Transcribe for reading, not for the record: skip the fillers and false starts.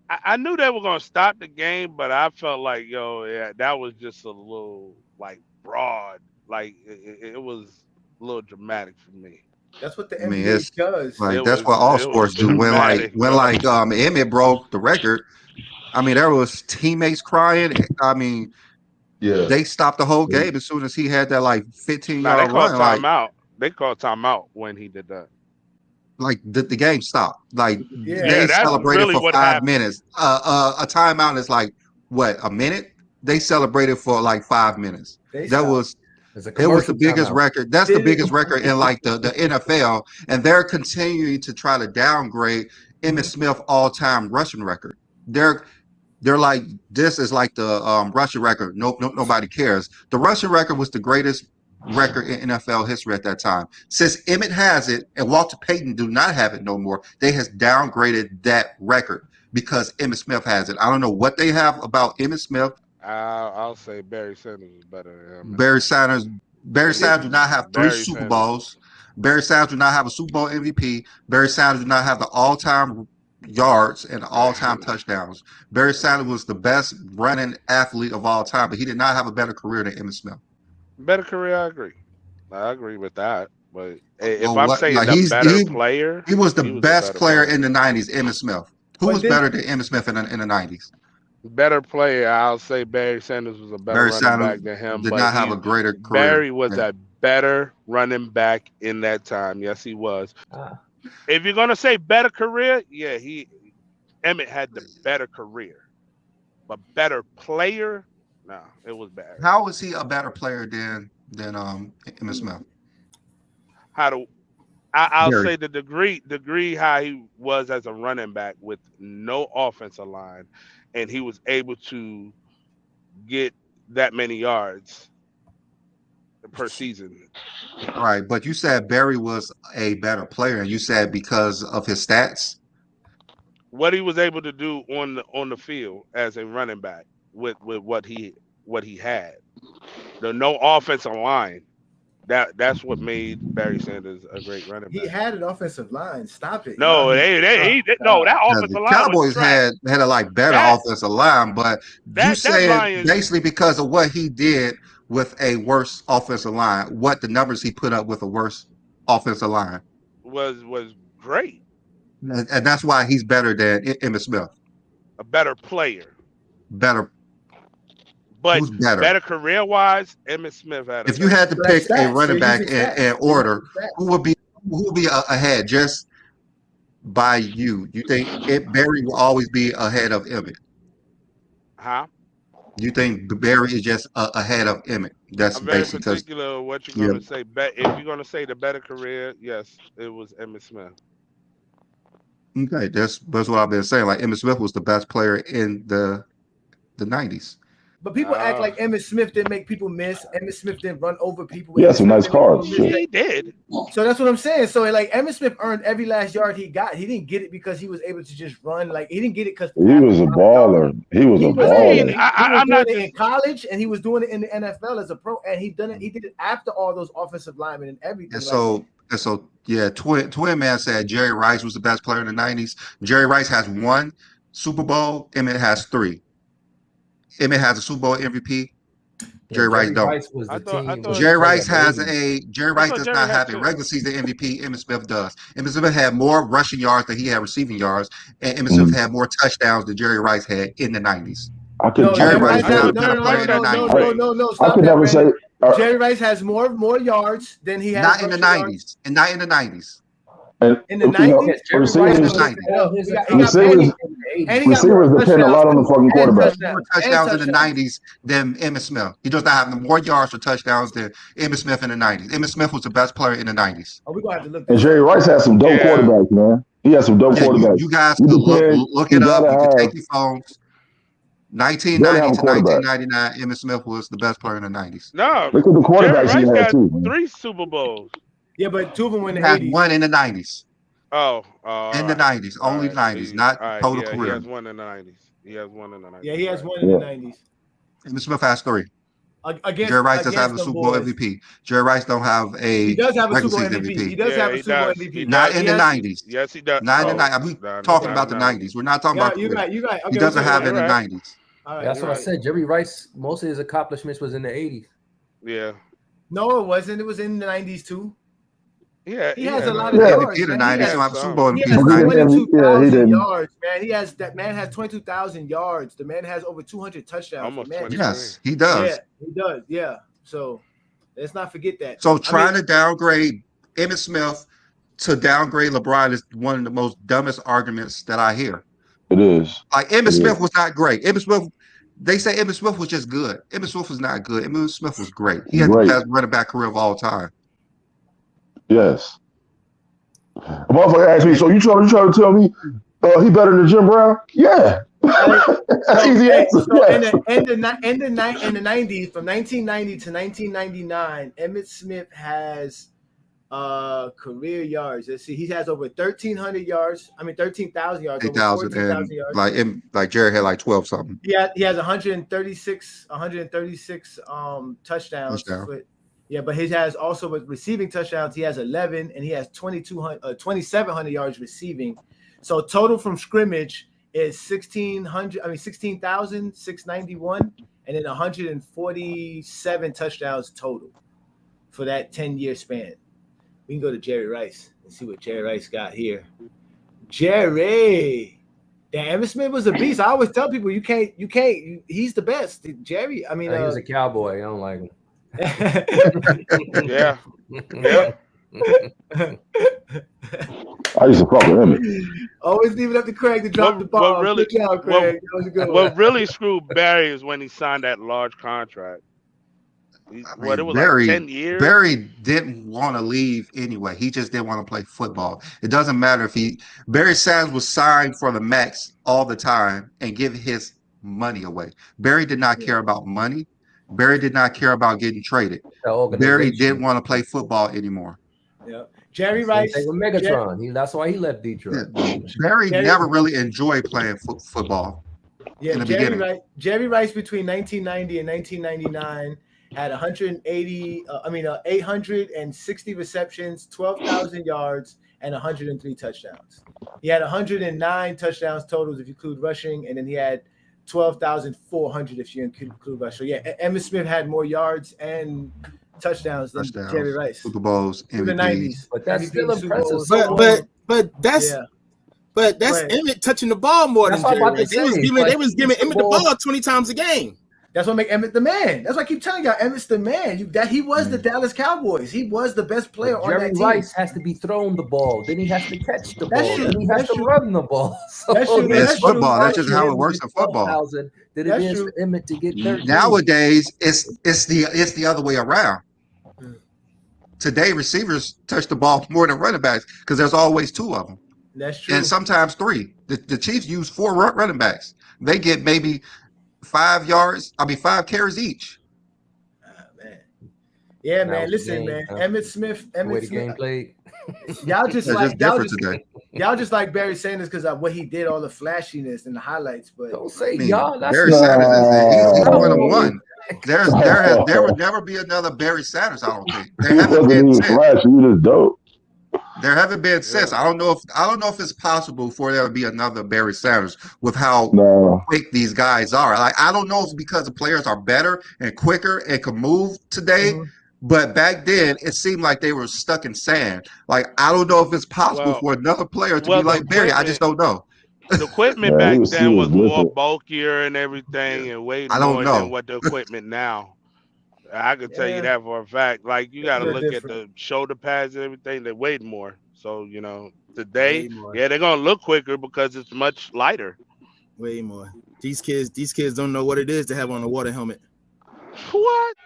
I knew they were gonna stop the game, but I felt like, yo, yeah, that was just a little like broad. Like it was a little dramatic for me. That's what the I mean, NBA it's does. like that's what all It was sports do. When like dramatic, when bro. like Emmitt broke the record, I mean, there was teammates crying. I mean, Yeah. they stopped the whole game as soon as he had that like 15 Now they yard called run. timeout. They called timeout when he did that. Like the game stopped. Like Yeah, Yeah, they that's celebrated really for what 5 minutes. happened. A timeout is like what, a minute? They celebrated for like 5 minutes. they That stopped. was It's a it was the commercial biggest timeout. record. That's the Did biggest it? record in like the NFL, and they're continuing to try to downgrade Emmitt Smith all time rushing record. They're they're like this is like the rushing record. Nobody cares. The rushing record was the greatest record in NFL history at that time. Since Emmitt has it and Walter Payton do not have it no more, they has downgraded that record because Emmitt Smith has it. I don't know what they have about Emmitt Smith. I'll say Barry Sanders is better than him in the Barry nineties. Sanders, Barry Sanders do not have three Barry Super Sanders. Bowls. Barry Sanders do not have a Super Bowl MVP. Barry Sanders do not have the all-time yards and all-time touchdowns. Barry Sanders was the best running athlete of all time, but he did not have a better career than Emmitt Smith. Better career, I agree. I agree with that. But if Well, I'm what? saying Like the better player, he was the he was a best better player in player. the '90s. Emmitt Smith. Who But was then better than Emmitt Smith in the '90s? Better player, I'll say Barry Sanders was a better Barry running Sanders back than him, did but not have a he greater career. Barry was Yeah. a better running back in that time. Yes, he was. Ah, If you're gonna say better career, yeah, he Emmett had the better career, but better player, no, it was Barry. How was he a better player than Emmitt Smith? How do I'll Barry. say the degree how he was as a running back with no offensive line, and he was able to get that many yards per season. All right, but you said Barry was a better player, and you said because of his stats. What he was able to do on the field as a running back with what he had. The no offensive line. That's what made Barry Sanders a great running he back. had an offensive line. Stop it, y'all. No, no, that The offensive line was Cowboys trash. had a like better That offensive line, but you that said Lions basically because of what he did with a worse offensive line, what the numbers he put up with a worse offensive line, was great, and that's why he's better than Emmitt Smith. a better player, Better, but who's better? better career wise, Emmitt Smith had a If you better had to So career. that's pick a stats. running You're back using stats. in You're order, using stats. who would be ahead just by you? You think Barry will always be ahead of Emmett? Huh? You think Barry is just ahead of Emmett? That's I'm very basically because particular what you're yeah. gonna say. If you're gonna say the better career, yes, it was Emmitt Smith. Okay, that's what I've been saying. Like Emmitt Smith was the best player in the '90s. But people act Uh, like Emmitt Smith didn't make people miss. Emmitt Smith didn't run over people. He had Emmitt some Smith nice didn't make people cards, miss. too. he did. So that's what I'm saying. So like Emmitt Smith earned every last yard he got. He didn't get it because he was able to just run. Like he didn't get it because He was a baller. He was a He was, I mean, baller. he was I'm doing not it in just college and he was doing it in the NFL as a pro, and he done it. He did it after all those offensive linemen and everything. And Like so yeah, Twin Man said Jerry Rice was the best player in the '90s. Jerry Rice has one Super Bowl. Emmett has three. Emmett has a Super Bowl MVP. yeah, Jerry Rice Jerry don't. Rice was I the thought I team thought was Jerry playing Rice has baby. Jerry I Rice thought does Jerry not had have a two. regular season MVP. Emmitt Smith does. Emmitt Smith had more rushing yards than he had receiving yards, and Emmitt Smith Mhm. had more touchdowns than Jerry Rice had in the '90s. I could no, I Jerry Jerry never thought Rice Rice was I has not a say. thought no, better Jerry no, no, player Rice no, in the had no, two no, '90s. no, rings. no, no. I Stop could that, never say. Brandon. Jerry Rice has more yards than he has Not in the rushing yards '90s, and not in the '90s. And in the you know, '90s. Yes, Jerry We gotta Rice receivers, look was that '90s. up. all his He got receivers, accomplishments in the and he 80s. got more receivers depend a touchdowns lot on the fucking and He quarterback. has more touchdowns and touchdowns in the touchdowns. '90s than Emmitt Smith. He does not have more yards or touchdowns than Emmitt Smith in the '90s. Emmitt Smith was the best player in the '90s. Oh, we're gonna have to look And this Jerry up. Rice had some dope Yeah, quarterbacks, man. He had some dope Yeah, quarterbacks. you guys You could depend. look You it up. gotta You could have. take your phones. You gotta 1990 have a to quarterback. 1999, Emmitt Smith was the best player in the '90s. no, Look at the Jerry quarterbacks he Rice had got too, man. 3 Super Bowls. Yeah, but two of them were in He the has '80s. one in the '90s. Oh, In all the right, '90s, all only right. '90s, He, not all right, total he career. has one in the '90s. He has one in the Yeah, '90s. he You're has right. one in the Yeah. '90s. Emmitt Smith has three. against Jerry Rice does have a them Super Bowl boys. MVP. Jerry Rice don't have He a does have a regular Super Bowl season MVP. He MVP. does Yeah, have a he Super Bowl does. MVP. He Not does. in the 90s. Yes, he does. Not in the Oh, 90s. I'm no, talking not about the in the 90s. 90s. We're not talking Yeah, about you're right. You're right. Okay, he doesn't okay, have okay. in the You're right. 90s. All right, That's you're what I right. said. Jerry Rice, most of his accomplishments was in the 80s. Yeah. No, it wasn't. It was in the 90s too. Yeah, He has a lot He of had Yeah. yards, MVP in the man. He 90s. He has don't have a Super Bowl He MVP has in the 90s. Yeah, he 22,000 didn't. yards, man. That man has 22,000 yards. The man has over 200 touchdowns. almost The man, 23. Yes, he does. yeah, he does. Yeah. So let's not forget that. So trying to downgrade Emmitt Smith to downgrade LeBron is one of the most dumbest arguments that I hear. It is. Like Emmitt It Smith is. was not great. Emmitt Smith, they say Emmitt Smith was just good. Emmitt Smith was not good. Emmitt Smith was great. He had Great. the best running back career of all time. Yes. A motherfucker asked me, so you trying to tell me he better than Jim Brown? Yeah. Easy answer. So Yes. in the 90s, from 1990 to 1999, Emmitt Smith has career yards. Let's see, he has over 1,300 yards. I mean 13,000 yards. Over 8,000 14,000 and yards. like Jared had like 12 something. He has 136 touchdowns. Touchdown. Yeah, but he has also with receiving touchdowns. He has 11, and he has 2,700 yards receiving. So total from scrimmage is 16,691, and then 147 touchdowns total for that 10-year span. We can go to Jerry Rice and see what Jerry Rice got here. Jerry. Damn, Emmitt Smith was a beast. I always tell people you can't. He's the best. Jerry. I mean, he was a cowboy. I don't like him. Yeah. I used to fuck with Emmitt. Always leave it up to Craig to drop the ball. Good job, Craig. That was a good one. What really screwed Barry is when he signed that large contract. It was like 10 years. Barry didn't want to leave anyway. He just didn't want to play football. It doesn't matter if Barry Sanders was signed for the max all the time and give his money away. Barry did not care about money. Barry did not care about getting traded. Barry didn't want to play football anymore. Yeah, Jerry Rice. With Megatron. That's why he left Detroit. Yeah. Barry never really enjoyed playing football. Yeah, in the beginning. Jerry Rice between 1990 and 1999 had 860 receptions, 12,000 yards, and 103 touchdowns. He had 109 touchdowns totals if you include rushing, and then he had 12,400 if you include rushing. So yeah, Emmitt Smith had more yards and touchdowns than Jerry Rice. Super Bowls, in the 90s. But that's still impressive. But that's Emmitt touching the ball more than Jerry Rice. They was giving Emmitt the ball 20 times a game. That's what make Emmitt the man. That's why I keep telling y'all, Emmitt's the man. He was the Dallas Cowboys. He was the best player on that team. Jerry Rice has to be thrown the ball. Then he has to catch the ball. True. Then he has to run the ball. So that's football. That's just how it works in football. Than it is for Emmitt to get 13. Nowadays, it's the other way around. Today, receivers touch the ball more than running backs because there's always two of them. That's true. And sometimes three. The Chiefs use 4 running backs. They get maybe 5 carries each. Man. Yeah, man. Listen, man. Emmitt Smith. The game played. Y'all just like Barry Sanders because of what he did, all the flashiness and the highlights. But don't say y'all. Barry Sanders he's one of one. There would never be another Barry Sanders. I don't think there haven't been since. There haven't been since. I don't know if it's possible for there to be another Barry Sanders with how quick these guys are. Like I don't know if it's because the players are better and quicker and can move today. Mm-hmm. But back then, it seemed like they were stuck in sand. Like I don't know if it's possible for another player to be like Barry. I just don't know. The equipment back then was more bulkier and everything, and way more than what the equipment now. I can tell you that for a fact. Like you got to look at the shoulder pads and everything. They weighed more. So today, they're gonna look quicker because it's much lighter. Way more. These kids don't know what it is to have on a water helmet. What?